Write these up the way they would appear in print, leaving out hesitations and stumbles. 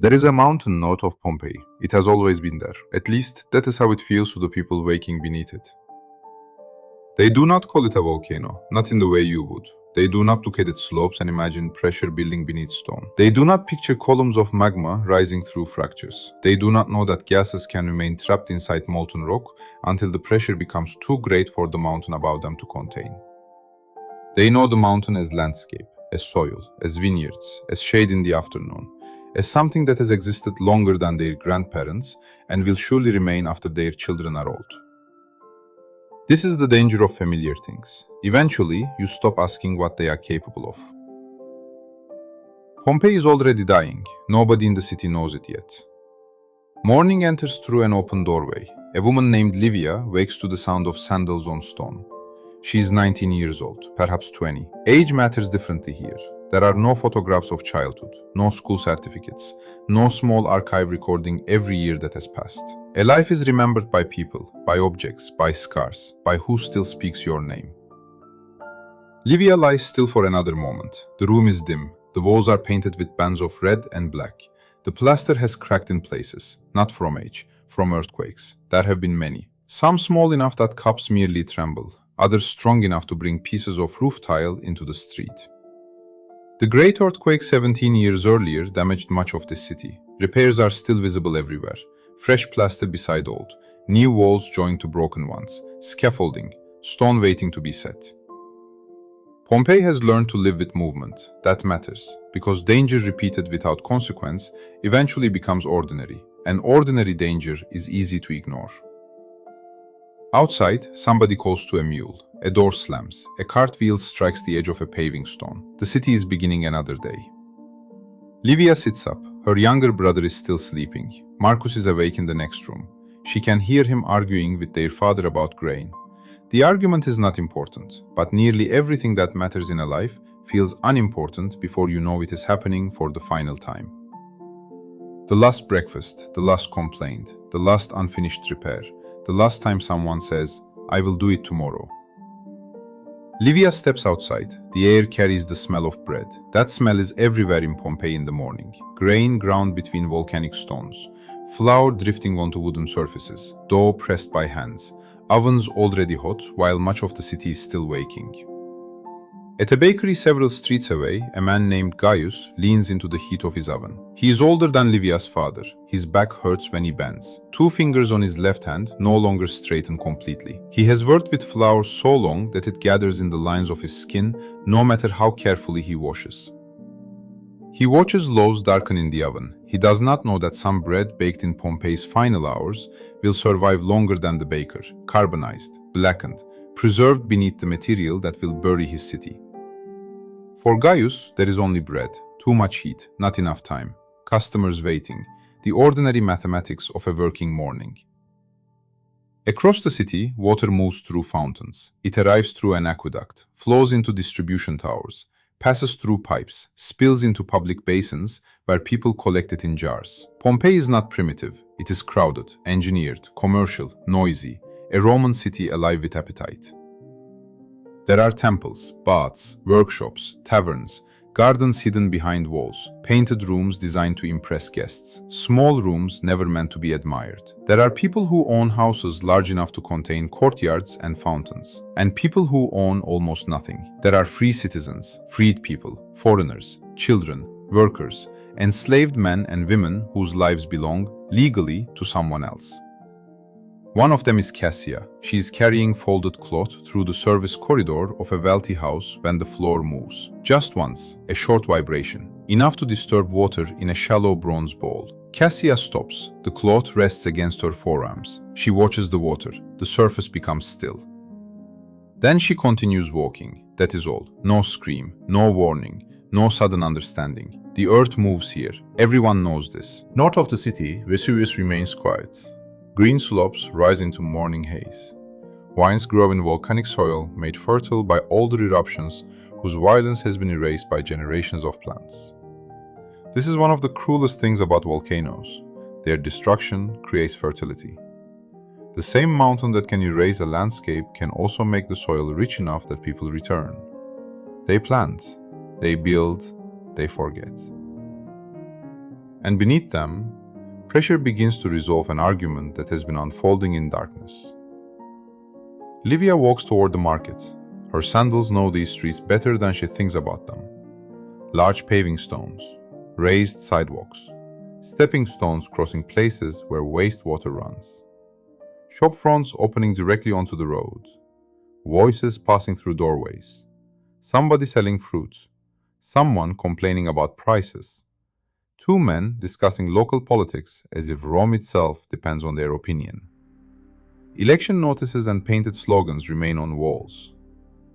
There is a mountain north of Pompeii. It has always been there. At least, that is how it feels to the people waking beneath it. They do not call it a volcano, not in the way you would. They do not look at its slopes and imagine pressure building beneath stone. They do not picture columns of magma rising through fractures. They do not know that gases can remain trapped inside molten rock until the pressure becomes too great for the mountain above them to contain. They know the mountain as landscape, as soil, as vineyards, as shade in the afternoon, as something that has existed longer than their grandparents and will surely remain after their children are old. This is the danger of familiar things. Eventually, you stop asking what they are capable of. Pompeii is already dying. Nobody in the city knows it yet. Morning enters through an open doorway. A woman named Livia wakes to the sound of sandals on stone. She is 19 years old, perhaps 20. Age matters differently here. There are no photographs of childhood, no school certificates, no small archive recording every year that has passed. A life is remembered by people, by objects, by scars, by who still speaks your name. Livia lies still for another moment. The room is dim. The walls are painted with bands of red and black. The plaster has cracked in places, not from age, from earthquakes. There have been many. Some small enough that cups merely tremble, others strong enough to bring pieces of roof tile into the street. The great earthquake 17 years earlier damaged much of this city. Repairs are still visible everywhere. Fresh plaster beside old, new walls joined to broken ones, scaffolding, stone waiting to be set. Pompeii has learned to live with movement. That matters, because danger repeated without consequence eventually becomes ordinary, and ordinary danger is easy to ignore. Outside, somebody calls to a mule. A door slams. A cart wheel strikes the edge of a paving stone. The city is beginning another day. Livia sits up. Her younger brother is still sleeping. Marcus is awake in the next room. She can hear him arguing with their father about grain. The argument is not important, but nearly everything that matters in a life feels unimportant before you know it is happening for the final time. The last breakfast, the last complaint, the last unfinished repair, the last time someone says, "I will do it tomorrow." Livia steps outside. The air carries the smell of bread. That smell is everywhere in Pompeii in the morning. Grain ground between volcanic stones, flour drifting onto wooden surfaces, dough pressed by hands, ovens already hot while much of the city is still waking. At a bakery several streets away, a man named Gaius leans into the heat of his oven. He is older than Livia's father. His back hurts when he bends. Two fingers on his left hand no longer straighten completely. He has worked with flour so long that it gathers in the lines of his skin, no matter how carefully he washes. He watches loaves darken in the oven. He does not know that some bread baked in Pompeii's final hours will survive longer than the baker, carbonized, blackened, preserved beneath the material that will bury his city. For Gaius, there is only bread, too much heat, not enough time, customers waiting, the ordinary mathematics of a working morning. Across the city, water moves through fountains. It arrives through an aqueduct, flows into distribution towers, passes through pipes, spills into public basins where people collect it in jars. Pompeii is not primitive. It is crowded, engineered, commercial, noisy, a Roman city alive with appetite. There are temples, baths, workshops, taverns, gardens hidden behind walls, painted rooms designed to impress guests, small rooms never meant to be admired. There are people who own houses large enough to contain courtyards and fountains, and people who own almost nothing. There are free citizens, freed people, foreigners, children, workers, enslaved men and women whose lives belong, legally, to someone else. One of them is Cassia. She is carrying folded cloth through the service corridor of a wealthy house when the floor moves. Just once, a short vibration, enough to disturb water in a shallow bronze bowl. Cassia stops. The cloth rests against her forearms. She watches the water. The surface becomes still. Then she continues walking. That is all. No scream, no warning, no sudden understanding. The earth moves here. Everyone knows this. North of the city, Vesuvius remains quiet. Green slopes rise into morning haze. Vines grow in volcanic soil made fertile by older eruptions whose violence has been erased by generations of plants. This is one of the cruelest things about volcanoes. Their destruction creates fertility. The same mountain that can erase a landscape can also make the soil rich enough that people return. They plant, they build, they forget. and beneath them, pressure begins to resolve an argument that has been unfolding in darkness. Livia walks toward the market. Her sandals know these streets better than she thinks about them. Large paving stones, raised sidewalks, stepping stones crossing places where wastewater runs. Shop fronts opening directly onto the road. Voices passing through doorways. Somebody selling fruits. Someone complaining about prices. Two men discussing local politics as if Rome itself depends on their opinion. Election notices and painted slogans remain on walls.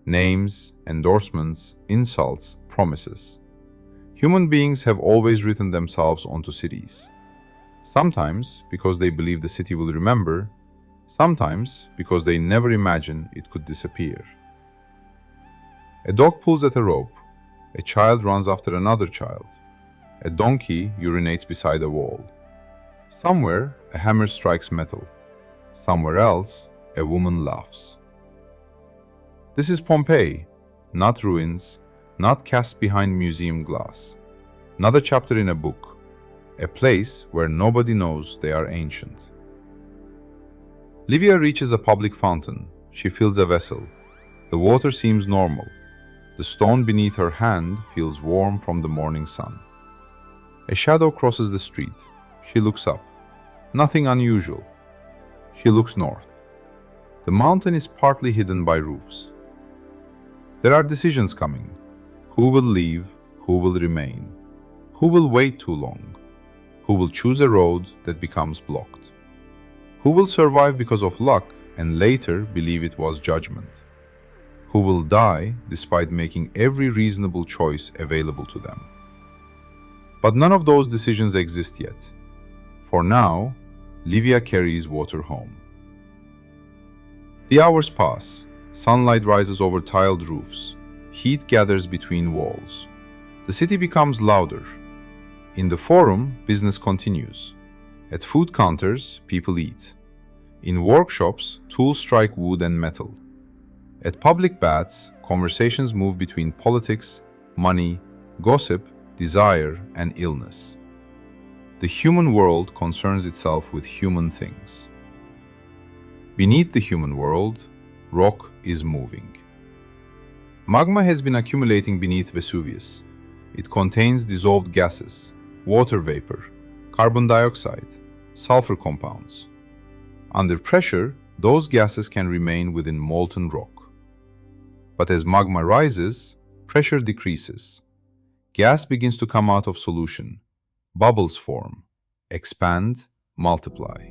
Names, endorsements, insults, promises. Human beings have always written themselves onto cities. Sometimes because they believe the city will remember, sometimes because they never imagine it could disappear. A dog pulls at a rope. A child runs after another child. A donkey urinates beside a wall. Somewhere, a hammer strikes metal. Somewhere else, a woman laughs. This is Pompeii, not ruins, not cast behind museum glass. Not a chapter in a book, a place where nobody knows they are ancient. Livia reaches a public fountain. She fills a vessel. The water seems normal. The stone beneath her hand feels warm from the morning sun. A shadow crosses the street. She looks up. Nothing unusual. She looks north. The mountain is partly hidden by roofs. There are decisions coming. Who will leave? Who will remain? Who will wait too long? Who will choose a road that becomes blocked? Who will survive because of luck and later believe it was judgment? Who will die despite making every reasonable choice available to them? But none of those decisions exist yet. For now, Livia carries water home. The hours pass. Sunlight rises over tiled roofs. Heat gathers between walls. The city becomes louder. In the forum, business continues. At food counters, people eat. In workshops, tools strike wood and metal. At public baths, conversations move between politics, money, gossip, desire, and illness. The human world concerns itself with human things. Beneath the human world, rock is moving. Magma has been accumulating beneath Vesuvius. It contains dissolved gases, water vapor, carbon dioxide, sulfur compounds. Under pressure, those gases can remain within molten rock. But as magma rises, pressure decreases. Gas begins to come out of solution. Bubbles form, expand, multiply.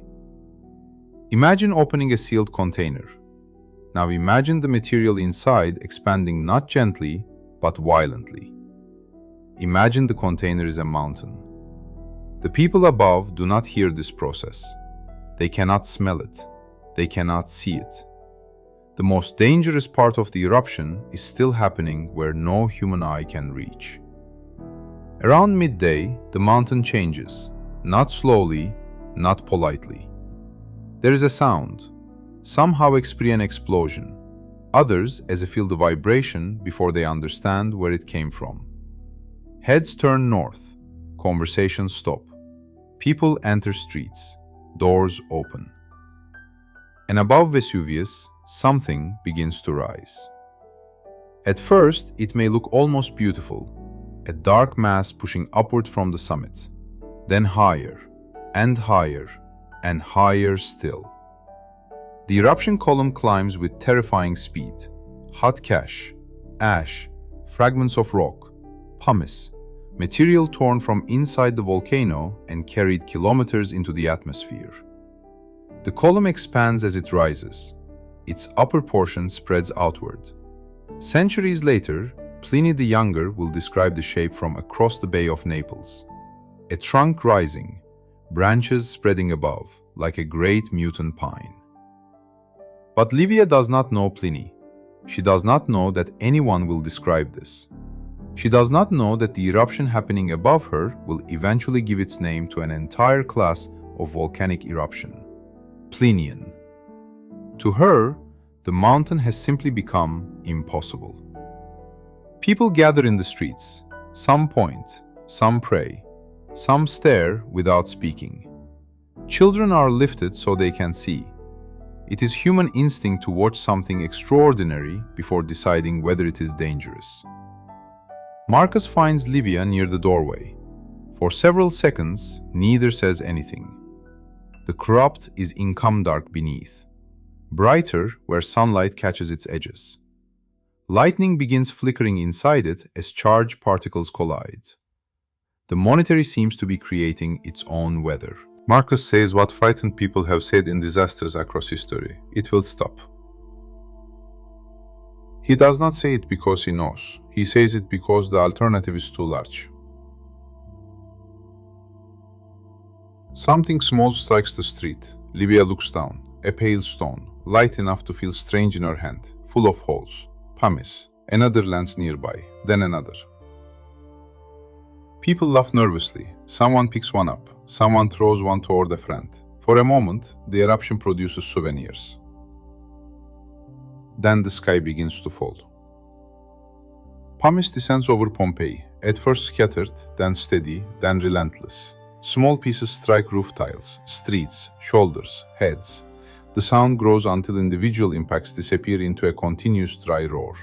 Imagine opening a sealed container. Now imagine the material inside expanding not gently, but violently. Imagine the container is a mountain. The people above do not hear this process. They cannot smell it. They cannot see it. The most dangerous part of the eruption is still happening where no human eye can reach. Around midday, the mountain changes, not slowly, not politely. There is a sound. Some how experience an explosion. Others as if feel the vibration before they understand where it came from. Heads turn north. Conversations stop. People enter streets. Doors open. And above Vesuvius, something begins to rise. At first, it may look almost beautiful, a dark mass pushing upward from the summit, then higher, and higher, and higher still. The eruption column climbs with terrifying speed. Hot ash, fragments of rock, pumice, material torn from inside the volcano and carried kilometers into the atmosphere. The column expands as it rises. Its upper portion spreads outward. Centuries later, Pliny the Younger will describe the shape from across the Bay of Naples. A trunk rising, branches spreading above, like a great mutant pine. But Livia does not know Pliny. She does not know that anyone will describe this. She does not know that the eruption happening above her will eventually give its name to an entire class of volcanic eruption, Plinian. To her, the mountain has simply become impossible. People gather in the streets. Some point, some pray. Some stare without speaking. Children are lifted so they can see. It is human instinct to watch something extraordinary before deciding whether it is dangerous. Marcus finds Livia near the doorway. For several seconds, neither says anything. The crypt is inky-dark beneath, brighter where sunlight catches its edges. Lightning begins flickering inside it as charged particles collide. The monetary seems to be creating its own weather. Marcus says what frightened people have said in disasters across history: it will stop. He does not say it because he knows. He says it because the alternative is too large. Something small strikes the street. Livia looks down. A pale stone, light enough to feel strange in her hand, full of holes. Pumice. Another lands nearby, then another. People laugh nervously. Someone picks one up. Someone throws one toward a friend. For a moment, the eruption produces souvenirs. Then the sky begins to fall. Pumice descends over Pompeii, at first scattered, then steady, then relentless. Small pieces strike roof tiles, streets, shoulders, heads. The sound grows until individual impacts disappear into a continuous dry roar.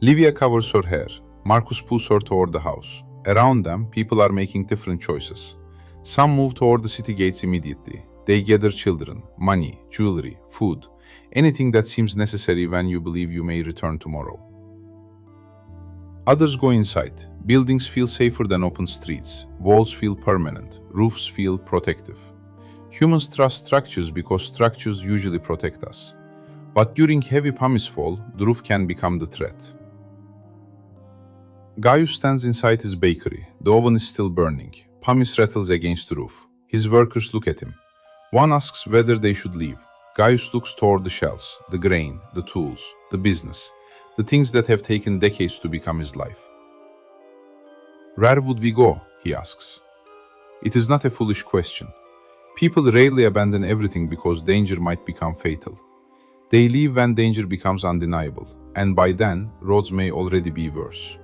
Livia covers her hair. Marcus pulls her toward the house. Around them, people are making different choices. Some move toward the city gates immediately. They gather children, money, jewelry, food, anything that seems necessary when you believe you may return tomorrow. Others go inside. Buildings feel safer than open streets. Walls feel permanent. Roofs feel protective. Humans trust structures because structures usually protect us. But during heavy pumice fall, the roof can become the threat. Gaius stands inside his bakery. The oven is still burning. Pumice rattles against the roof. His workers look at him. One asks whether they should leave. Gaius looks toward the shells, the grain, the tools, the business, the things that have taken decades to become his life. Where would we go? He asks. It is not a foolish question. People rarely abandon everything because danger might become fatal. They leave when danger becomes undeniable, and by then, roads may already be worse.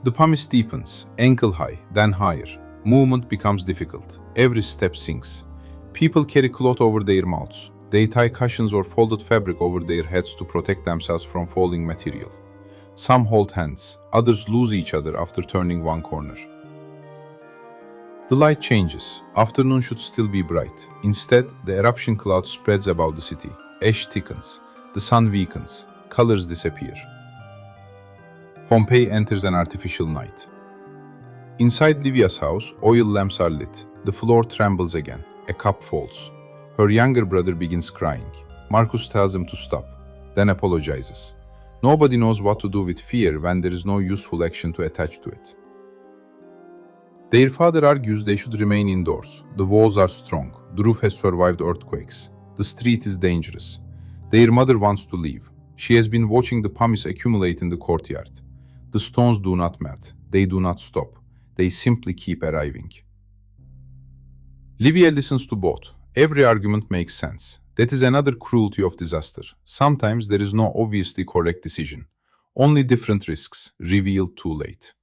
The pumice deepens, ankle-high, then higher. Movement becomes difficult. Every step sinks. People carry cloth over their mouths. They tie cushions or folded fabric over their heads to protect themselves from falling material. Some hold hands. Others lose each other after turning one corner. The light changes. Afternoon should still be bright. Instead, the eruption cloud spreads above the city. Ash thickens. The sun weakens. Colors disappear. Pompeii enters an artificial night. Inside Livia's house, oil lamps are lit. The floor trembles again. A cup falls. Her younger brother begins crying. Marcus tells him to stop, then apologizes. Nobody knows what to do with fear when there is no useful action to attach to it. Their father argues they should remain indoors. The walls are strong. The roof has survived earthquakes. The street is dangerous. Their mother wants to leave. She has been watching the pumice accumulate in the courtyard. The stones do not melt. They do not stop. They simply keep arriving. Livia listens to both. Every argument makes sense. That is another cruelty of disaster. Sometimes there is no obviously correct decision. Only different risks, revealed too late.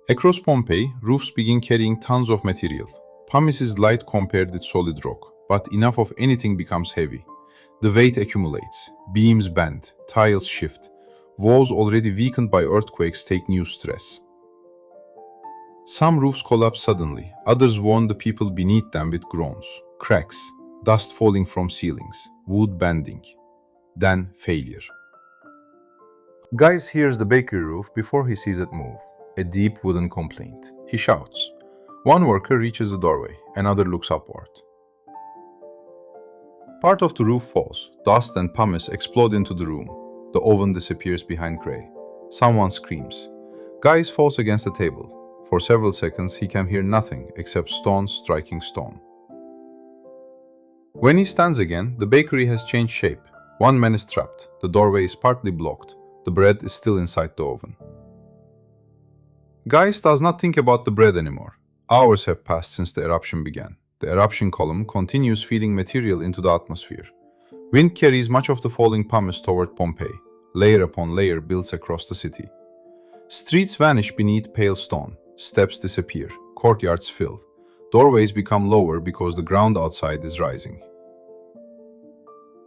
Across Pompeii, roofs begin carrying tons of material. Pumice is light compared with solid rock, but enough of anything becomes heavy. The weight accumulates. Beams bend, tiles shift. Walls already weakened by earthquakes take new stress. Some roofs collapse suddenly. Others warn the people beneath them with groans, cracks, dust falling from ceilings, wood bending. Then failure. Gaius hears the bakery roof before he sees it move. A deep wooden complaint. He shouts. One worker reaches the doorway, another looks upward. Part of the roof falls. Dust and pumice explode into the room. The oven disappears behind gray. Someone screams. Gaius falls against the table. For several seconds he can hear nothing except stones striking stone. When he stands again, the bakery has changed shape. One man is trapped. The doorway is partly blocked. The bread is still inside the oven. Gaius does not think about the bread anymore. Hours have passed since the eruption began. The eruption column continues feeding material into the atmosphere. Wind carries much of the falling pumice toward Pompeii. Layer upon layer builds across the city. Streets vanish beneath pale stone, steps disappear, courtyards fill. Doorways become lower because the ground outside is rising.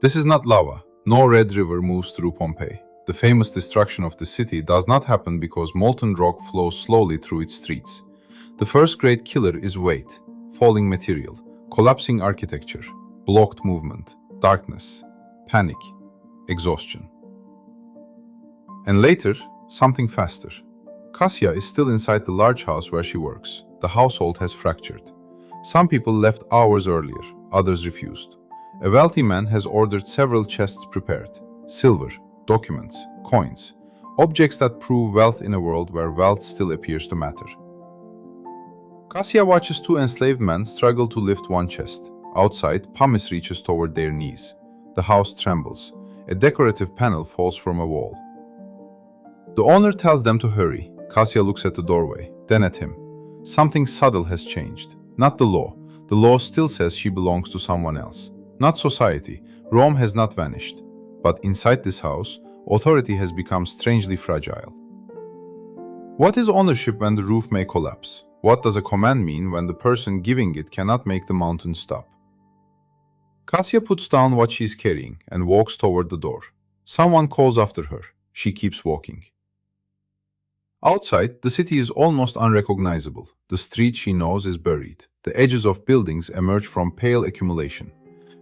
This is not lava. No red river moves through Pompeii. The famous destruction of the city does not happen because molten rock flows slowly through its streets. The first great killer is weight, falling material, collapsing architecture, blocked movement, darkness, panic, exhaustion. And later, something faster. Cassia is still inside the large house where she works. The household has fractured. Some people left hours earlier, others refused. A wealthy man has ordered several chests prepared. Silver, documents, coins, objects that prove wealth in a world where wealth still appears to matter. Cassia watches two enslaved men struggle to lift one chest. Outside, pumice reaches toward their knees. The house trembles. A decorative panel falls from a wall. The owner tells them to hurry. Cassia looks at the doorway, then at him. Something subtle has changed. Not the law. The law still says she belongs to someone else. Not society. Rome has not vanished. But inside this house, authority has become strangely fragile. What is ownership when the roof may collapse? What does a command mean when the person giving it cannot make the mountain stop? Cassia puts down what she is carrying and walks toward the door. Someone calls after her. She keeps walking. Outside, the city is almost unrecognizable. The street she knows is buried. The edges of buildings emerge from pale accumulation.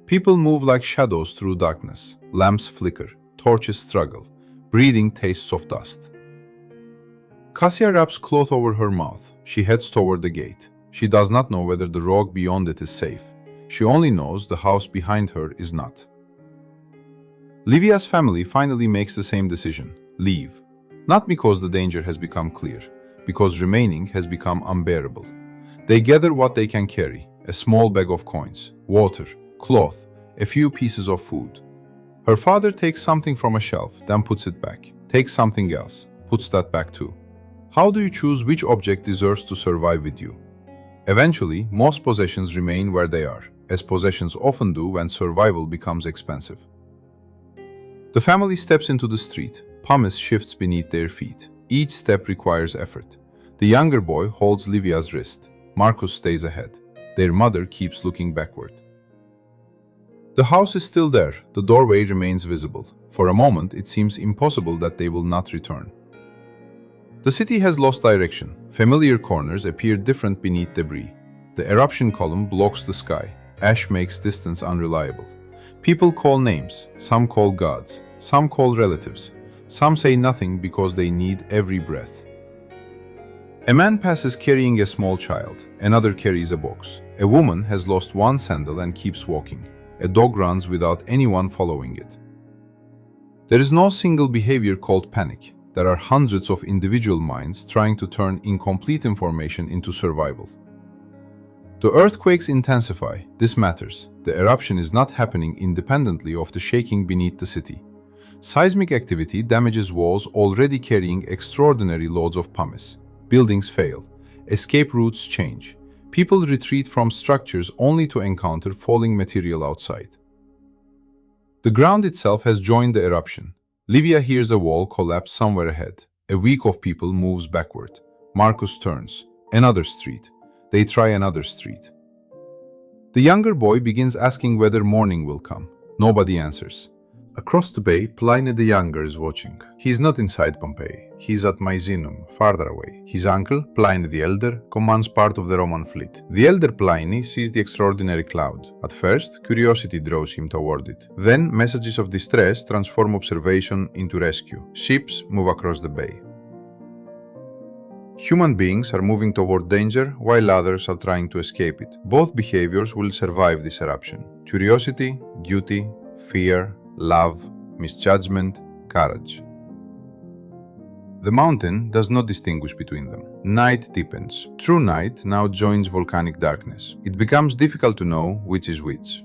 People move like shadows through darkness. Lamps flicker. Torches struggle. Breathing tastes of dust. Cassia wraps cloth over her mouth. She heads toward the gate. She does not know whether the rock beyond it is safe. She only knows the house behind her is not. Livia's family finally makes the same decision. Leave. Not because the danger has become clear, because remaining has become unbearable. They gather what they can carry, a small bag of coins, water, cloth, a few pieces of food. Her father takes something from a shelf, then puts it back, takes something else, puts that back too. How do you choose which object deserves to survive with you? Eventually, most possessions remain where they are, as possessions often do when survival becomes expensive. The family steps into the street. Pumice shifts beneath their feet. Each step requires effort. The younger boy holds Livia's wrist. Marcus stays ahead. Their mother keeps looking backward. The house is still there. The doorway remains visible. For a moment, it seems impossible that they will not return. The city has lost direction. Familiar corners appear different beneath debris. The eruption column blocks the sky. Ash makes distance unreliable. People call names. Some call gods. Some call relatives. Some say nothing because they need every breath. A man passes carrying a small child. Another carries a box. A woman has lost one sandal and keeps walking. A dog runs without anyone following it. There is no single behavior called panic. There are hundreds of individual minds trying to turn incomplete information into survival. The earthquakes intensify. This matters. The eruption is not happening independently of the shaking beneath the city. Seismic activity damages walls already carrying extraordinary loads of pumice. Buildings fail. Escape routes change. People retreat from structures only to encounter falling material outside. The ground itself has joined the eruption. Livia hears a wall collapse somewhere ahead. A week of people moves backward. Marcus turns. Another street. They try another street. The younger boy begins asking whether morning will come. Nobody answers. Across the bay, Pliny the Younger is watching. He is not inside Pompeii. He is at Misenum, farther away. His uncle, Pliny the Elder, commands part of the Roman fleet. The elder Pliny sees the extraordinary cloud. At first, curiosity draws him toward it. Then, messages of distress transform observation into rescue. Ships move across the bay. Human beings are moving toward danger, while others are trying to escape it. Both behaviors will survive this eruption. Curiosity, duty, fear, love, misjudgment, courage. The mountain does not distinguish between them. Night deepens. True night now joins volcanic darkness. It becomes difficult to know which is which.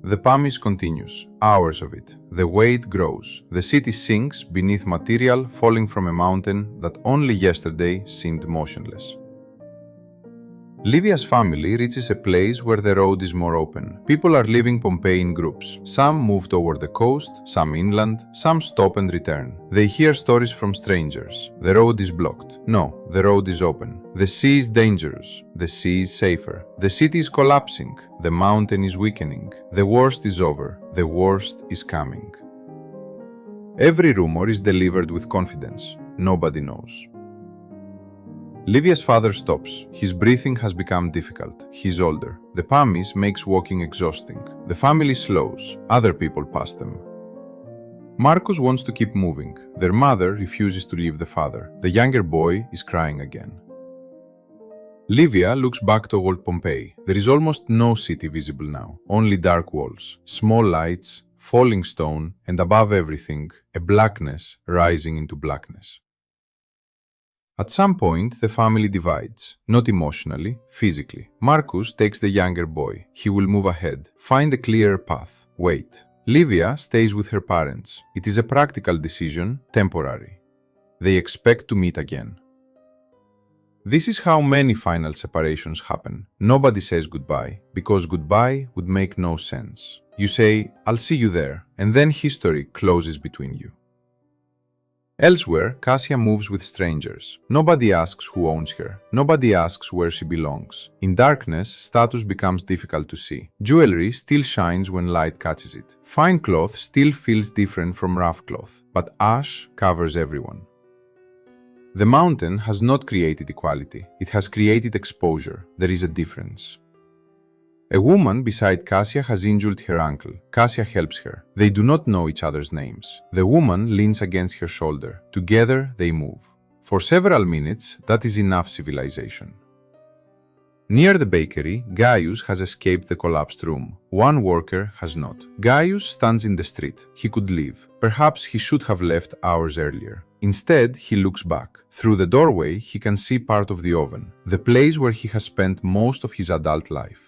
The pumice continues, hours of it. The weight grows. The city sinks beneath material falling from a mountain that only yesterday seemed motionless. Livia's family reaches a place where the road is more open. People are leaving Pompeii in groups. Some move toward the coast, some inland, some stop and return. They hear stories from strangers. The road is blocked. No, the road is open. The sea is dangerous. The sea is safer. The city is collapsing. The mountain is weakening. The worst is over. The worst is coming. Every rumor is delivered with confidence. Nobody knows. Livia's father stops. His breathing has become difficult. He's older. The pumice makes walking exhausting. The family slows. Other people pass them. Marcus wants to keep moving. Their mother refuses to leave the father. The younger boy is crying again. Livia looks back toward Pompeii. There is almost no city visible now. Only dark walls, small lights, falling stone, and above everything, a blackness rising into blackness. At some point, the family divides, not emotionally, physically. Marcus takes the younger boy. He will move ahead, find a clearer path, wait. Livia stays with her parents. It is a practical decision, temporary. They expect to meet again. This is how many final separations happen. Nobody says goodbye, because goodbye would make no sense. You say, I'll see you there, and then history closes between you. Elsewhere, Cassia moves with strangers. Nobody asks who owns her. Nobody asks where she belongs. In darkness, status becomes difficult to see. Jewelry still shines when light catches it. Fine cloth still feels different from rough cloth, but ash covers everyone. The mountain has not created equality. It has created exposure. There is a difference. A woman beside Cassia has injured her ankle. Cassia helps her. They do not know each other's names. The woman leans against her shoulder. Together they move. For several minutes, that is enough civilization. Near the bakery, Gaius has escaped the collapsed room. One worker has not. Gaius stands in the street. He could leave. Perhaps he should have left hours earlier. Instead, he looks back. Through the doorway, he can see part of the oven, the place where he has spent most of his adult life.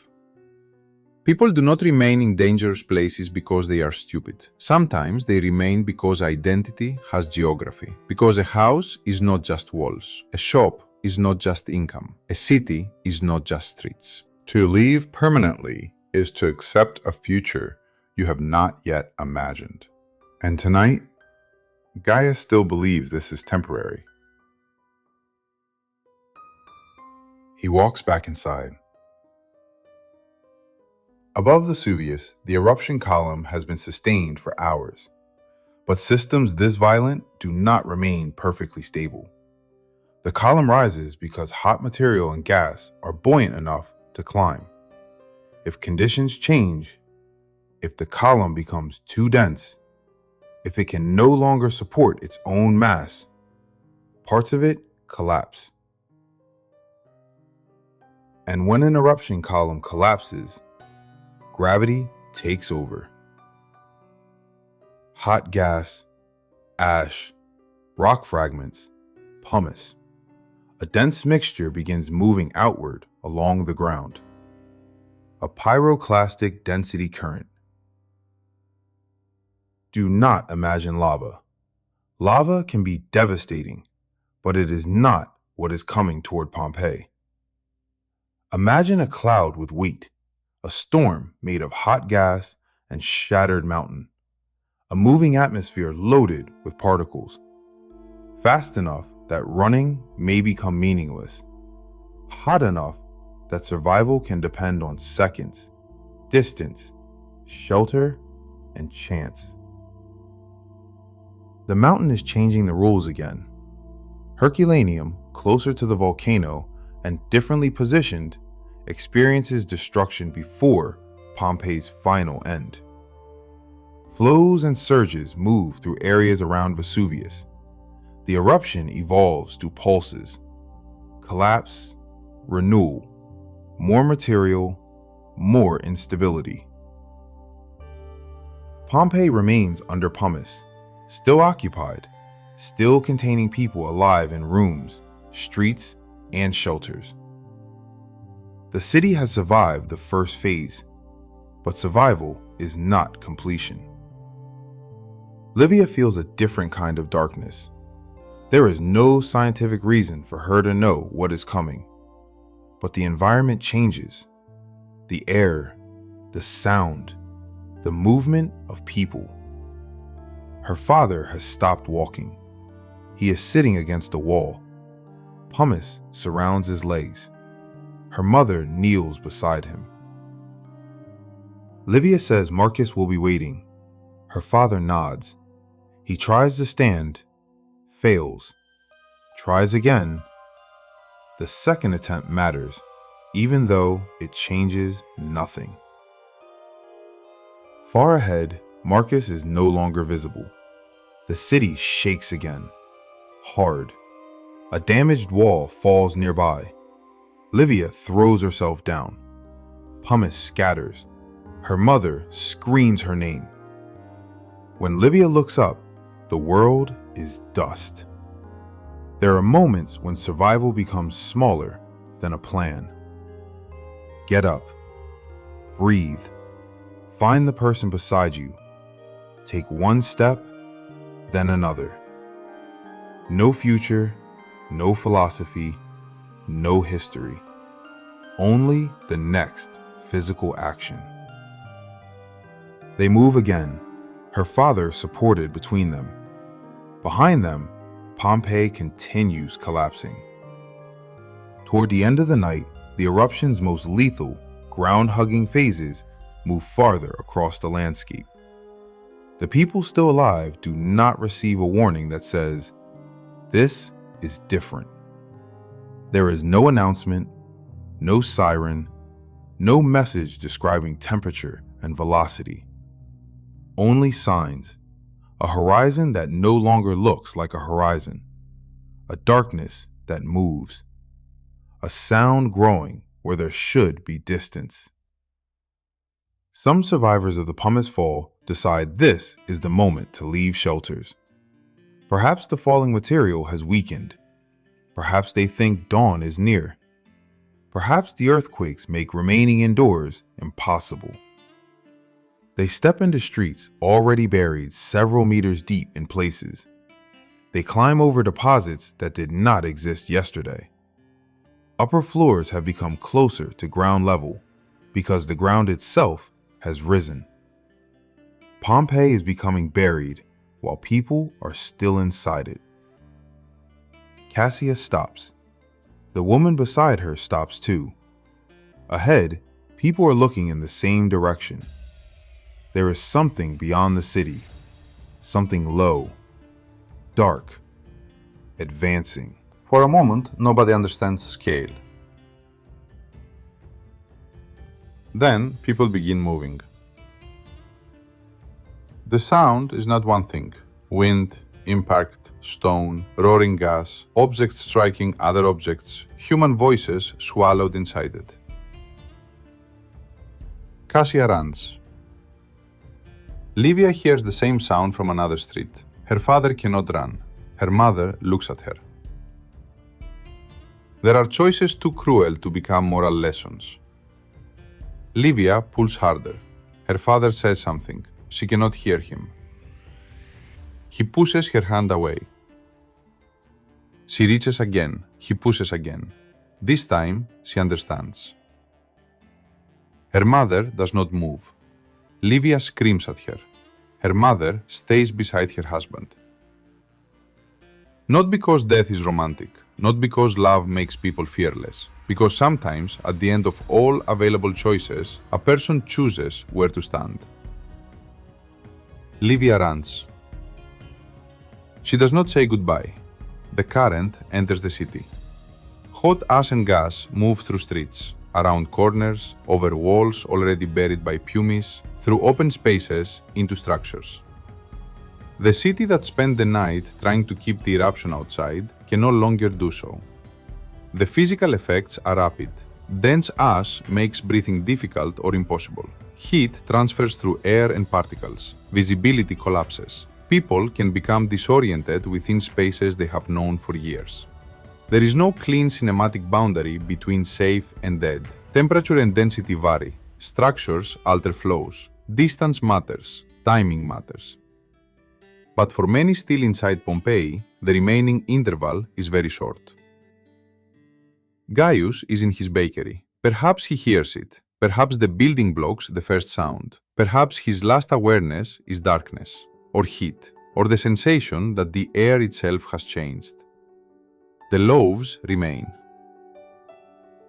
People do not remain in dangerous places because they are stupid. Sometimes they remain because identity has geography. Because a house is not just walls. A shop is not just income. A city is not just streets. To leave permanently is to accept a future you have not yet imagined. And tonight, Gaia still believes this is temporary. He walks back inside. Above Vesuvius, the eruption column has been sustained for hours. But systems this violent do not remain perfectly stable. The column rises because hot material and gas are buoyant enough to climb. If conditions change, if the column becomes too dense, if it can no longer support its own mass, parts of it collapse. And when an eruption column collapses, gravity takes over. Hot gas, ash, rock fragments, pumice. A dense mixture begins moving outward along the ground. A pyroclastic density current. Do not imagine lava. Lava can be devastating, but it is not what is coming toward Pompeii. Imagine a cloud with weight, a storm made of hot gas and shattered mountain, a moving atmosphere loaded with particles, fast enough that running may become meaningless, hot enough that survival can depend on seconds, distance, shelter, and chance. The mountain is changing the rules again. Herculaneum, closer to the volcano and differently positioned, experiences destruction before Pompeii's final end. Flows and surges move through areas around Vesuvius. The eruption evolves through pulses. Collapse, renewal, more material, more instability. Pompeii remains under pumice, still occupied, still containing people alive in rooms, streets, and shelters. The city has survived the first phase, but survival is not completion. Livia feels a different kind of darkness. There is no scientific reason for her to know what is coming. but the environment changes. The air, the sound, the movement of people. Her father has stopped walking. He is sitting against a wall. Pumice surrounds his legs. Her mother kneels beside him. Livia says Marcus will be waiting. Her father nods. He tries to stand, fails, tries again. The second attempt matters, even though it changes nothing. Far ahead, Marcus is no longer visible. The city shakes again, hard. A damaged wall falls nearby. Livia throws herself down. Pumice scatters. Her mother screams her name. When Livia looks up, the world is dust. There are moments when survival becomes smaller than a plan. Get up. Breathe. Find the person beside you. Take one step, then another. No future, no philosophy, no history. Only the next physical action. They move again, her father supported between them. Behind them, Pompeii continues collapsing. Toward the end of the night, the eruption's most lethal, ground-hugging phases move farther across the landscape. The people still alive do not receive a warning that says, "This is different." There is no announcement, no siren, no message describing temperature and velocity. Only signs, a horizon that no longer looks like a horizon, a darkness that moves, a sound growing where there should be distance. Some survivors of the pumice fall decide this is the moment to leave shelters. Perhaps the falling material has weakened. Perhaps they think dawn is near. Perhaps the earthquakes make remaining indoors impossible. They step into streets already buried several meters deep in places. They climb over deposits that did not exist yesterday. Upper floors have become closer to ground level because the ground itself has risen. Pompeii is becoming buried while people are still inside it. Cassia stops. The woman beside her stops too. Ahead, people are looking in the same direction. There is something beyond the city, something low, dark, advancing. For a moment, nobody understands scale. Then people begin moving. The sound is not one thing. Wind, impact, stone, roaring gas, objects striking other objects, human voices swallowed inside it. Cassia runs. Livia hears the same sound from another street. Her father cannot run. Her mother looks at her. There are choices too cruel to become moral lessons. Livia pulls harder. Her father says something. She cannot hear him. He pushes her hand away. She reaches again. He pushes again. This time, she understands. Her mother does not move. Livia screams at her. Her mother stays beside her husband. Not because death is romantic, not because love makes people fearless, because sometimes, at the end of all available choices, a person chooses where to stand. Livia runs. She does not say goodbye. The current enters the city. Hot ash and gas move through streets, around corners, over walls already buried by pumice, through open spaces into structures. The city that spent the night trying to keep the eruption outside can no longer do so. The physical effects are rapid. Dense ash makes breathing difficult or impossible. Heat transfers through air and particles. Visibility collapses. People can become disoriented within spaces they have known for years. There is no clean cinematic boundary between safe and dead. Temperature and density vary. Structures alter flows. Distance matters. Timing matters. But for many still inside Pompeii, the remaining interval is very short. Gaius is in his bakery. Perhaps he hears it. Perhaps the building blocks the first sound. Perhaps his last awareness is darkness, or heat, or the sensation that the air itself has changed. The loaves remain.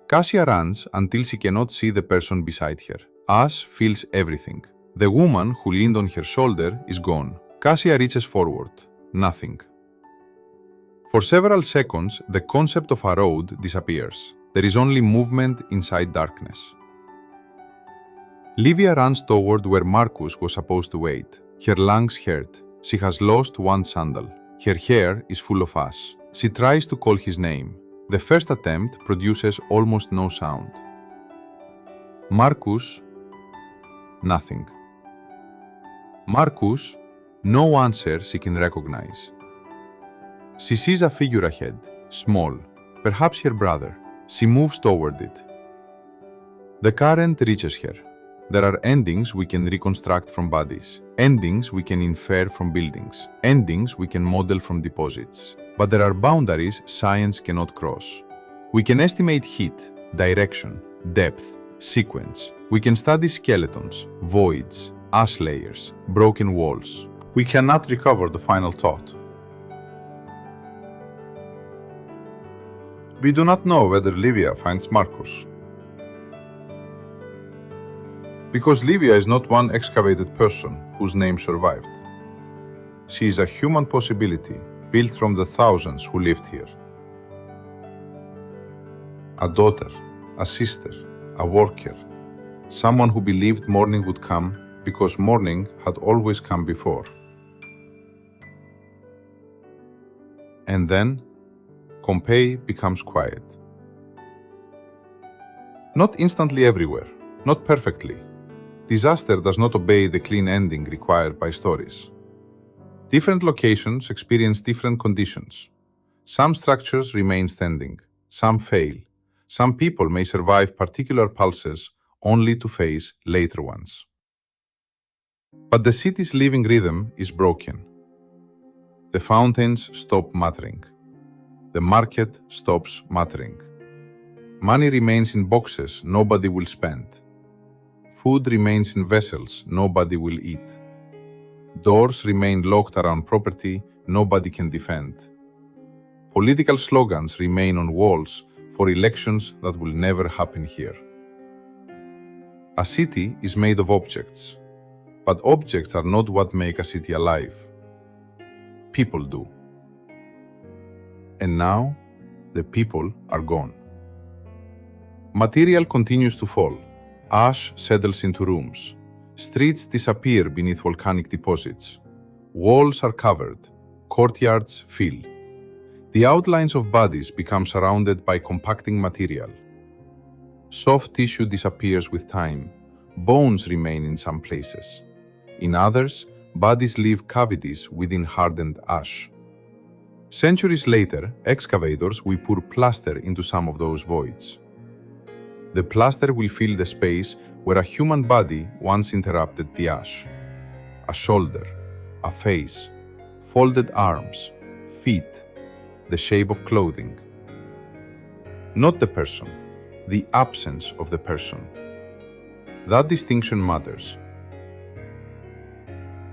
Cassia runs until she cannot see the person beside her. Ash fills everything. The woman who leaned on her shoulder is gone. Cassia reaches forward. Nothing. For several seconds, the concept of a road disappears. There is only movement inside darkness. Livia runs toward where Marcus was supposed to wait. Her lungs hurt. She has lost one sandal. Her hair is full of ash. She tries to call his name. The first attempt produces almost no sound. Marcus, nothing. Marcus, no answer she can recognize. She sees a figure ahead, small, perhaps her brother. She moves toward it. The current reaches her. There are endings we can reconstruct from bodies, endings we can infer from buildings, endings we can model from deposits. But there are boundaries science cannot cross. We can estimate heat, direction, depth, sequence. We can study skeletons, voids, ash layers, broken walls. We cannot recover the final thought. We do not know whether Livia finds Marcus. Because Livia is not one excavated person whose name survived. She is a human possibility built from the thousands who lived here. A daughter, a sister, a worker, someone who believed morning would come because morning had always come before. And then, Pompeii becomes quiet. Not instantly everywhere, not perfectly. Disaster does not obey the clean ending required by stories. Different locations experience different conditions. Some structures remain standing, some fail. Some people may survive particular pulses only to face later ones. But the city's living rhythm is broken. The fountains stop mattering. The market stops mattering. Money remains in boxes nobody will spend. Food remains in vessels nobody will eat. Doors remain locked around property nobody can defend. Political slogans remain on walls for elections that will never happen here. A city is made of objects, but objects are not what make a city alive. People do. And now, the people are gone. Material continues to fall. Ash settles into rooms. Streets disappear beneath volcanic deposits. Walls are covered. Courtyards fill. The outlines of bodies become surrounded by compacting material. Soft tissue disappears with time. Bones remain in some places. In others, bodies leave cavities within hardened ash. Centuries later, excavators will pour plaster into some of those voids. The plaster will fill the space where a human body once interrupted the ash. A shoulder, a face, folded arms, feet, the shape of clothing. Not the person, the absence of the person. That distinction matters.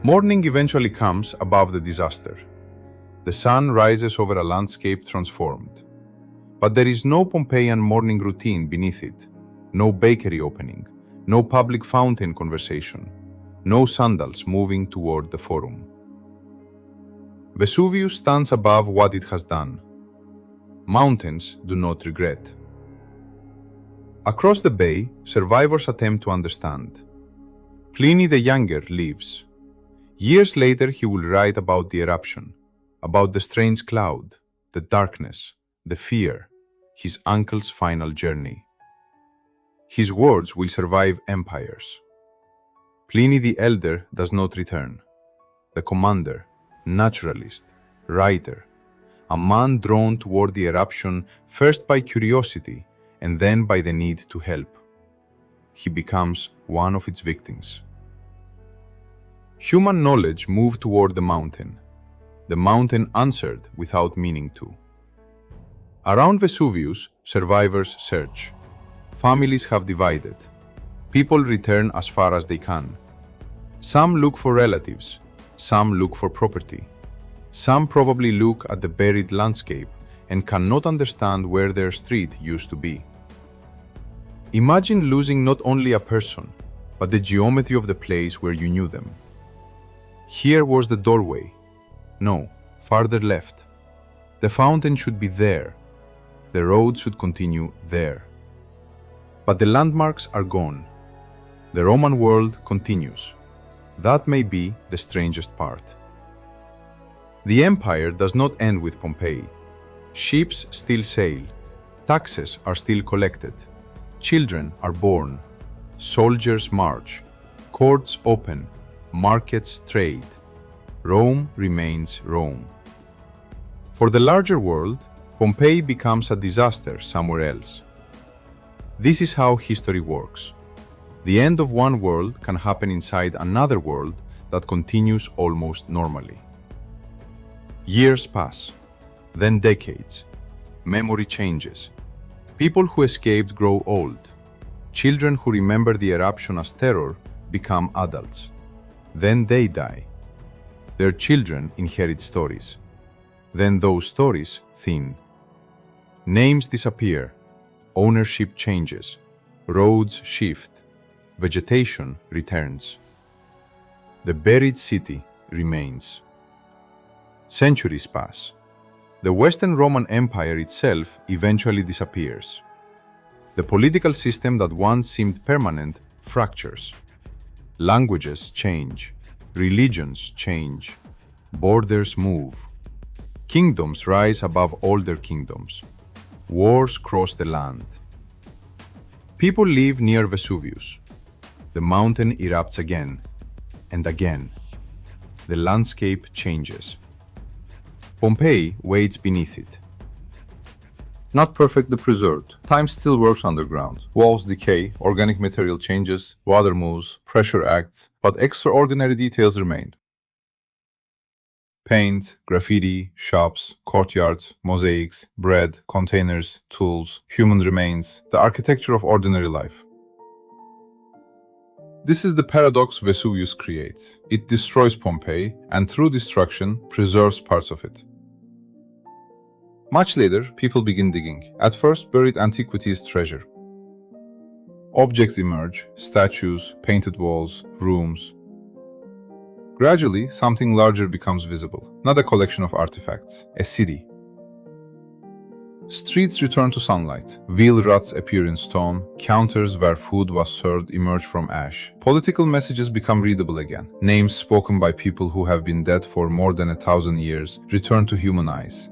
Morning eventually comes above the disaster. The sun rises over a landscape transformed. But there is no Pompeian morning routine beneath it, no bakery opening, no public fountain conversation, no sandals moving toward the forum. Vesuvius stands above what it has done. Mountains do not regret. Across the bay, survivors attempt to understand. Pliny the Younger lives. Years later, he will write about the eruption, about the strange cloud, the darkness, the fear, his uncle's final journey. His words will survive empires. Pliny the Elder does not return. The commander, naturalist, writer, a man drawn toward the eruption first by curiosity and then by the need to help. He becomes one of its victims. Human knowledge moved toward the mountain. The mountain answered without meaning to. Around Vesuvius, survivors search. Families have divided. People return as far as they can. Some look for relatives, some look for property. Some probably look at the buried landscape and cannot understand where their street used to be. Imagine losing not only a person, but the geometry of the place where you knew them. Here was the doorway. No, farther left. The fountain should be there. The road should continue there. But the landmarks are gone. The Roman world continues. That may be the strangest part. The empire does not end with Pompeii. Ships still sail. Taxes are still collected. Children are born. Soldiers march. Courts open. Markets trade. Rome remains Rome. For the larger world, Pompeii becomes a disaster somewhere else. This is how history works. The end of one world can happen inside another world that continues almost normally. Years pass, then decades. Memory changes. People who escaped grow old. Children who remember the eruption as terror become adults. Then they die. Their children inherit stories. Then those stories thin. Names disappear. Ownership changes. Roads shift. Vegetation returns. The buried city remains. Centuries pass. The Western Roman Empire itself eventually disappears. The political system that once seemed permanent fractures. Languages change. Religions change. Borders move. Kingdoms rise above older kingdoms. Wars cross the land. People live near Vesuvius. The mountain erupts again and again. The landscape changes. Pompeii waits beneath it. Not perfectly preserved, time still works underground. Walls decay, organic material changes, water moves, pressure acts, but extraordinary details remain. Paint, graffiti, shops, courtyards, mosaics, bread, containers, tools, human remains, the architecture of ordinary life. This is the paradox Vesuvius creates. It destroys Pompeii and through destruction preserves parts of it. Much later, people begin digging. At first, buried antiquities treasure. Objects emerge, statues, painted walls, rooms. Gradually, something larger becomes visible, not a collection of artifacts, a city. Streets return to sunlight, wheel ruts appear in stone, counters where food was served emerge from ash. Political messages become readable again. Names spoken by people who have been dead for more than 1,000 years return to human eyes.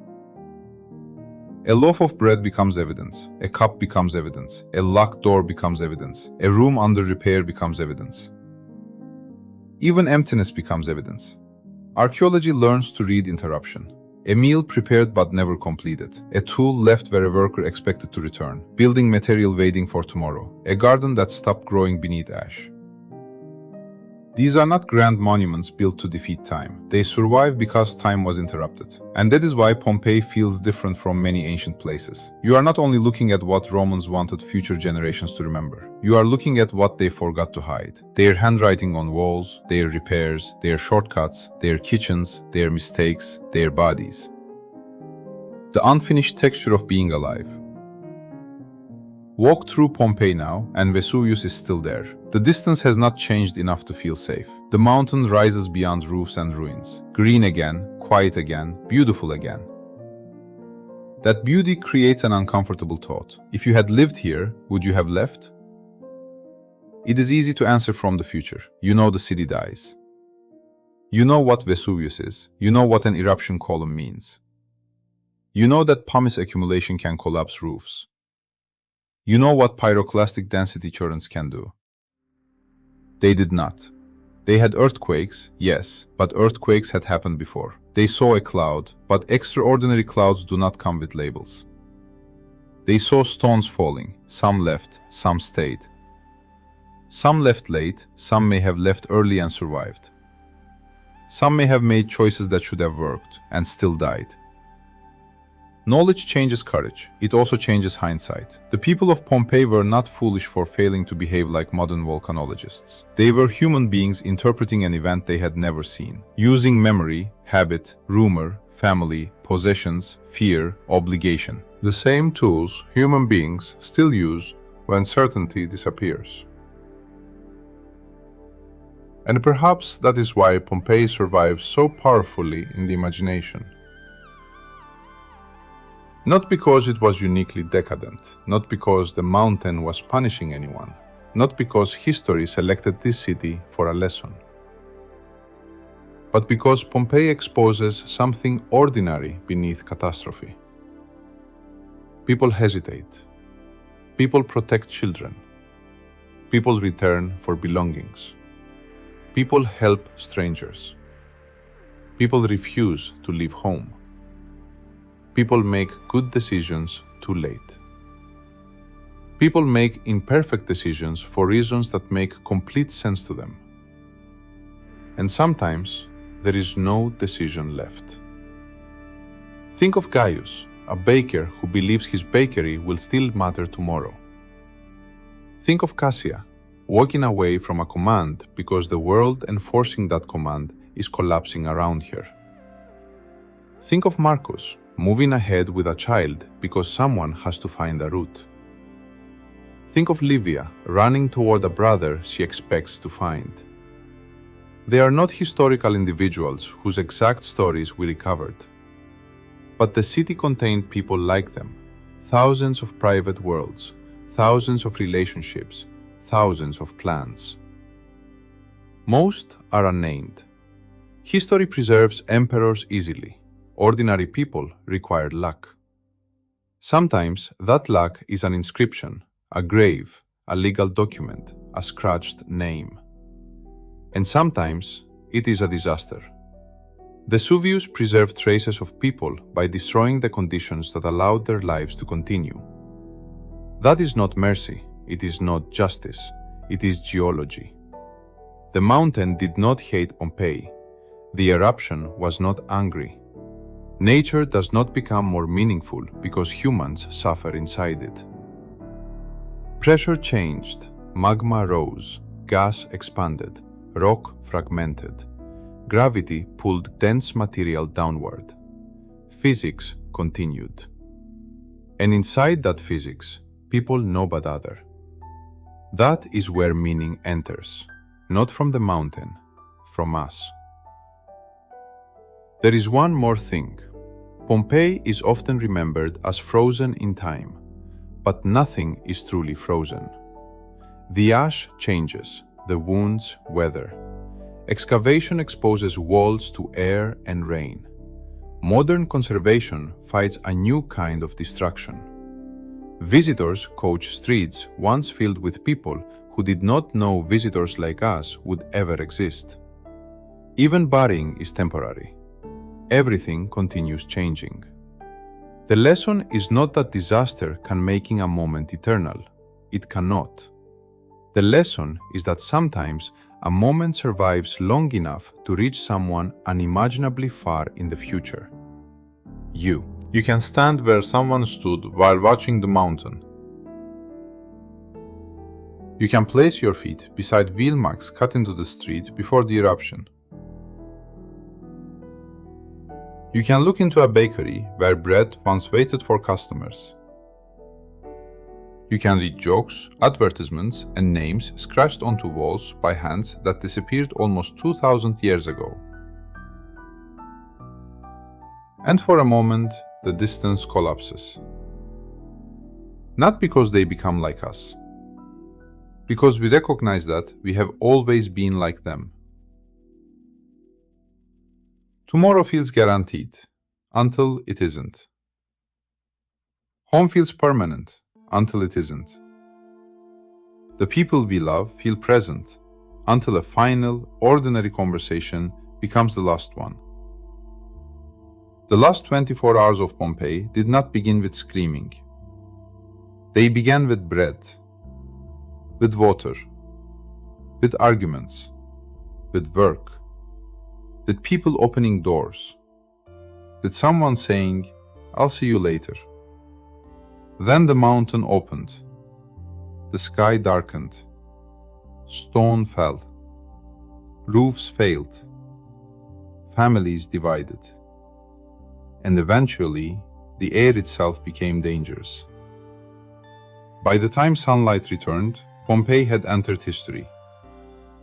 A loaf of bread becomes evidence, a cup becomes evidence, a locked door becomes evidence, a room under repair becomes evidence. Even emptiness becomes evidence. Archaeology learns to read interruption. A meal prepared but never completed, a tool left where a worker expected to return, building material waiting for tomorrow, a garden that stopped growing beneath ash. These are not grand monuments built to defeat time. They survive because time was interrupted. And that is why Pompeii feels different from many ancient places. You are not only looking at what Romans wanted future generations to remember. You are looking at what they forgot to hide. Their handwriting on walls, their repairs, their shortcuts, their kitchens, their mistakes, their bodies. The unfinished texture of being alive. Walk through Pompeii now, and Vesuvius is still there. The distance has not changed enough to feel safe. The mountain rises beyond roofs and ruins. Green again, quiet again, beautiful again. That beauty creates an uncomfortable thought. If you had lived here, would you have left? It is easy to answer from the future. You know the city dies. You know what Vesuvius is. You know what an eruption column means. You know that pumice accumulation can collapse roofs. You know what pyroclastic density currents can do. They did not. They had earthquakes, yes, but earthquakes had happened before. They saw a cloud, but extraordinary clouds do not come with labels. They saw stones falling, some left, some stayed. Some left late, some may have left early and survived. Some may have made choices that should have worked, and still died. Knowledge changes courage. It also changes hindsight. The people of Pompeii were not foolish for failing to behave like modern volcanologists. They were human beings interpreting an event they had never seen, using memory, habit, rumor, family, possessions, fear, obligation. The same tools human beings still use when certainty disappears. And perhaps that is why Pompeii survives so powerfully in the imagination. Not because it was uniquely decadent, not because the mountain was punishing anyone, not because history selected this city for a lesson, but because Pompeii exposes something ordinary beneath catastrophe. People hesitate. People protect children. People return for belongings. People help strangers. People refuse to leave home. People make good decisions too late. People make imperfect decisions for reasons that make complete sense to them. And sometimes there is no decision left. Think of Gaius, a baker who believes his bakery will still matter tomorrow. Think of Cassia, walking away from a command because the world enforcing that command is collapsing around her. Think of Marcus, moving ahead with a child because someone has to find a route. Think of Livia running toward a brother she expects to find. They are not historical individuals whose exact stories we recovered. But the city contained people like them, thousands of private worlds, thousands of relationships, thousands of plans. Most are unnamed. History preserves emperors easily. Ordinary people require luck. Sometimes that luck is an inscription, a grave, a legal document, a scratched name. And sometimes it is a disaster. Vesuvius preserved traces of people by destroying the conditions that allowed their lives to continue. That is not mercy, it is not justice, it is geology. The mountain did not hate Pompeii. The eruption was not angry. Nature does not become more meaningful because humans suffer inside it. Pressure changed, magma rose, gas expanded, rock fragmented. Gravity pulled dense material downward. Physics continued. And inside that physics, people know but other. That is where meaning enters, not from the mountain, from us. There is one more thing. Pompeii is often remembered as frozen in time, but nothing is truly frozen. The ash changes, the wounds weather. Excavation exposes walls to air and rain. Modern conservation fights a new kind of destruction. Visitors coach streets once filled with people who did not know visitors like us would ever exist. Even burying is temporary. Everything continues changing. The lesson is not that disaster can make a moment eternal. It cannot. The lesson is that sometimes a moment survives long enough to reach someone unimaginably far in the future. You. You can stand where someone stood while watching the mountain. You can place your feet beside wheel marks cut into the street before the eruption. You can look into a bakery where bread once waited for customers. You can read jokes, advertisements, and names scratched onto walls by hands that disappeared almost 2,000 years ago. And for a moment, the distance collapses. Not because they become like us, because we recognize that we have always been like them. Tomorrow feels guaranteed, until it isn't. Home feels permanent, until it isn't. The people we love feel present, until a final, ordinary conversation becomes the last one. The last 24 hours of Pompeii did not begin with screaming. They began with bread, with water, with arguments, with work, with people opening doors, with someone saying, I'll see you later. Then the mountain opened. The sky darkened. Stone fell. Roofs failed. Families divided. And eventually, the air itself became dangerous. By the time sunlight returned, Pompeii had entered history.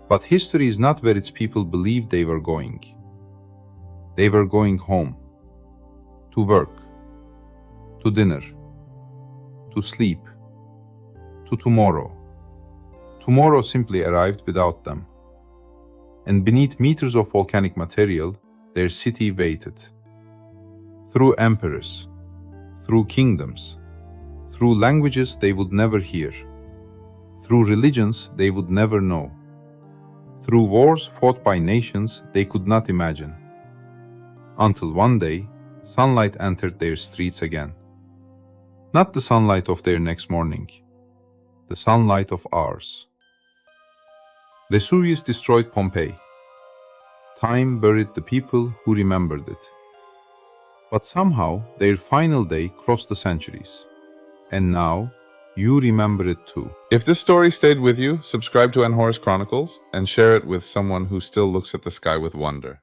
But history is not where its people believed they were going. They were going home, to work, to dinner, to sleep, to tomorrow. Tomorrow simply arrived without them. And beneath meters of volcanic material, their city waited. Through emperors, through kingdoms, through languages they would never hear, through religions they would never know, through wars fought by nations they could not imagine. Until one day, sunlight entered their streets again. Not the sunlight of their next morning, the sunlight of ours. Vesuvius destroyed Pompeii. Time buried the people who remembered it. But somehow, their final day crossed the centuries. And now, you remember it too. If this story stayed with you, subscribe to Chronicles and share it with someone who still looks at the sky with wonder.